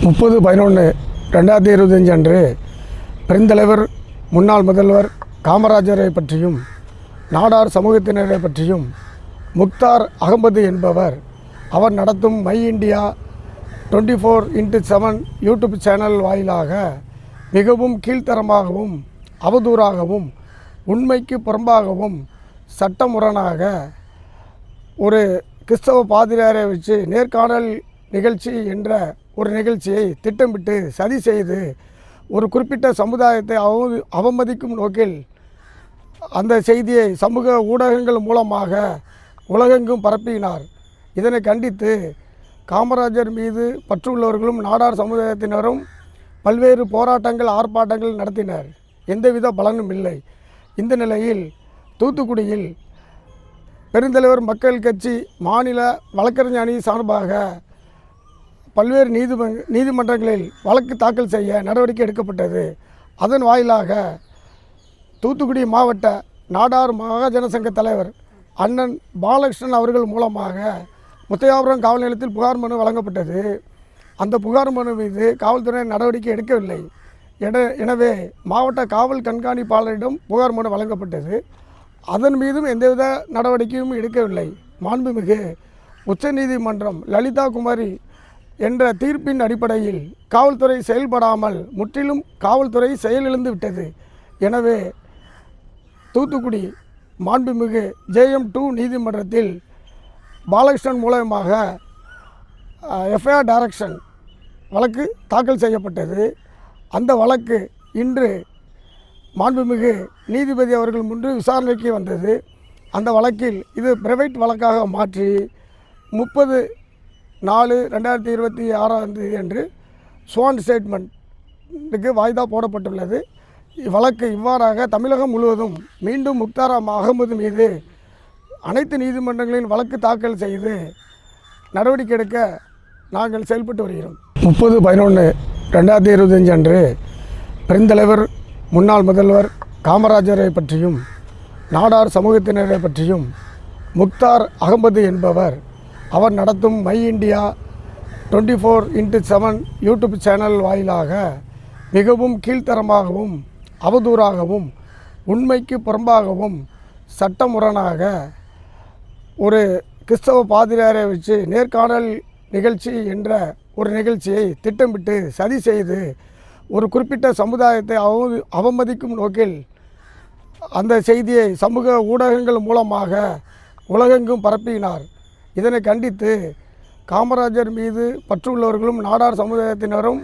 30/11/2025 அன்று பெருந்தலைவர் முன்னாள் முதல்வர் காமராஜரை பற்றியும் நாடார் சமூகத்தினரை பற்றியும் முக்தார் அகமது என்பவர் அவர் நடத்தும் my India 24x7 YouTube channel வாயிலாக மிகவும் கீழ்த்தரமாகவும் அவதூறாகவும் உண்மைக்கு புறம்பாகவும் சட்டமுரணாக ஒரு கிறிஸ்தவ பாதிரியாரை வச்சு நேர்காணல் நிகழ்ச்சி என்ற ஒரு நிகழ்ச்சியை திட்டமிட்டு சதி செய்து ஒரு குறிப்பிட்ட சமுதாயத்தை அவமதிக்கும் நோக்கில் அந்த செய்தியை சமூக ஊடகங்கள் மூலமாக உலகெங்கும் பரப்பினார். இதனை கண்டித்து காமராஜர் மீது பற்றுள்ளவர்களும் நாடார் சமுதாயத்தினரும் பல்வேறு போராட்டங்கள் ஆர்ப்பாட்டங்கள் நடத்தினர். எந்தவித பலனும் இல்லை. இந்த நிலையில் தூத்துக்குடியில் பெருந்தலைவர் மக்கள் கட்சி மாநில வழக்கறிஞர் அணி சார்பாக பல்வேறு நீதிமன்றங்களில் வழக்கு தாக்கல் செய்ய நடவடிக்கை எடுக்கப்பட்டது. அதன் வாயிலாக தூத்துக்குடி மாவட்ட நாடார் மகாஜன சங்க தலைவர் அண்ணன் பாலகிருஷ்ணன் அவர்கள் மூலமாக முத்தையாபுரம் காவல் நிலையத்தில் புகார் மனு வழங்கப்பட்டது. அந்த புகார் மனு மீது காவல்துறை நடவடிக்கை எடுக்கவில்லை. எனவே மாவட்ட காவல் கண்காணிப்பாளரிடம் புகார் மனு வழங்கப்பட்டது. அதன் மீதும் எந்தவித நடவடிக்கையும் எடுக்கவில்லை. மாண்புமிகு உச்சநீதிமன்றம் லலிதா குமாரி என்ற தீர்ப்பின் அடிப்படையில் காவல்துறை செயல்படாமல் முற்றிலும் காவல்துறை செயலிழந்து விட்டது. எனவே தூத்துக்குடி மாண்புமிகு JM2 நீதிமன்றத்தில் பாலகிருஷ்ணன் மூலமாக எஃப்ஐஆர் டைரக்ஷன் வழக்கு தாக்கல் செய்யப்பட்டது. அந்த வழக்கு இன்று மாண்புமிகு நீதிபதி அவர்கள் முன்பு விசாரணைக்கு வந்தது. அந்த வழக்கில் இது பிரைவேட் வழக்காக மாற்றி 30/4/2026 அன்று ஸ்வான் ஸ்டேட்மெண்ட்டுக்கு வாய்தா போடப்பட்டுள்ளது. வழக்கு இவ்வாறாக தமிழகம் முழுவதும் மீண்டும் முக்தார் அகமது மீது அனைத்து நீதிமன்றங்களில் வழக்கு தாக்கல் செய்து நடவடிக்கை எடுக்க நாங்கள் செயல்பட்டு வருகிறோம். 30/11/2025 அன்று பெருந்தலைவர் முன்னாள் முதல்வர் காமராஜரை பற்றியும் நாடார் சமூகத்தினரை பற்றியும் முக்தார் அகமது என்பவர் அவர் நடத்தும் my India 24x7 YouTube channel வாயிலாக மிகவும் கீழ்த்தரமாகவும் அவதூறாகவும் உண்மைக்கு புறம்பாகவும் சட்டமுரணாக ஒரு கிறிஸ்தவ பாதிரியாரை வச்சு நேர்காணல் நிகழ்ச்சி என்ற ஒரு நிகழ்ச்சியை திட்டமிட்டு சதி செய்து ஒரு குறிப்பிட்ட சமுதாயத்தை அவமதிக்கும் நோக்கில் அந்த செய்தியை சமூக ஊடகங்கள் மூலமாக உலகெங்கும் பரப்பினார். இதனை கண்டித்து காமராஜர் மீது பற்றுள்ளவர்களும் நாடார் சமுதாயத்தினரும்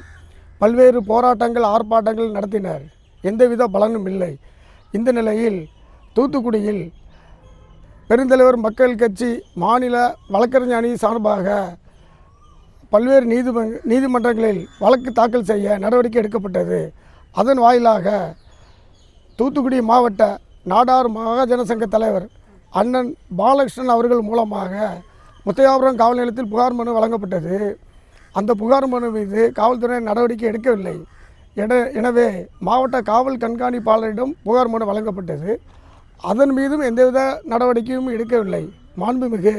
பல்வேறு போராட்டங்கள் ஆர்ப்பாட்டங்கள் நடத்தினர். எந்தவித பலனும் இல்லை. இந்த நிலையில் தூத்துக்குடியில் பெருந்தலைவர் மக்கள் கட்சி மாநில வழக்கறிஞர் அணி சார்பாக பல்வேறு நீதிமன்றங்களில் வழக்கு தாக்கல் செய்ய நடவடிக்கை எடுக்கப்பட்டது. அதன் வாயிலாக தூத்துக்குடி மாவட்ட நாடார் மகாஜன சங்க தலைவர் அண்ணன் பாலகிருஷ்ணன் அவர்கள் மூலமாக முத்தையாபுரம் காவல் நிலையத்தில் புகார் மனு வழங்கப்பட்டது. அந்த புகார் மனு மீது காவல்துறை நடவடிக்கை எடுக்கவில்லை. எனவே மாவட்ட காவல் கண்காணிப்பாளரிடம் புகார் மனு வழங்கப்பட்டது. அதன் மீதும் எந்தவித நடவடிக்கையும் எடுக்கவில்லை. மாண்புமிகு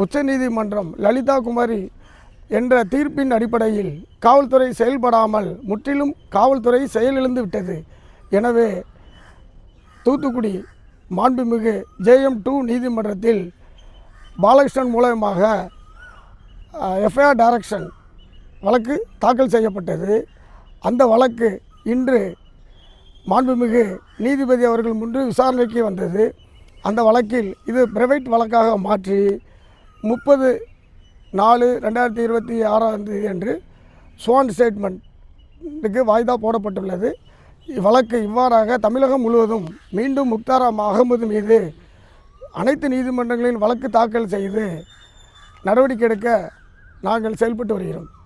உச்சநீதிமன்றம் லலிதா குமாரி என்ற தீர்ப்பின் அடிப்படையில் காவல்துறை செயல்படாமல் முற்றிலும் காவல்துறை செயலிழந்து விட்டது. எனவே தூத்துக்குடி மாண்புமிகு JM2 நீதிமன்றத்தில் பாலகிருஷ்ணன் மூலமாக எஃப்ஐஆர் டைரக்ஷன் வழக்கு தாக்கல் செய்யப்பட்டது. அந்த வழக்கு இன்று மாண்புமிகு நீதிபதி அவர்கள் முன்பு விசாரணைக்கு வந்தது. அந்த வழக்கில் இது பிரைவேட் வழக்காக மாற்றி 30/4/2026 அன்று ஸ்வான் ஸ்டேட்மெண்ட்டுக்கு வாய்தா போடப்பட்டுள்ளது. வழக்கு இவ்வாறாக தமிழகம் முழுவதும் மீண்டும் முக்தார் அகமது மீது அனைத்து நீதிமன்றங்களில் வழக்கு தாக்கல் செய்து நடவடிக்கை எடுக்க நாங்கள் செயல்பட்டு வருகிறோம்.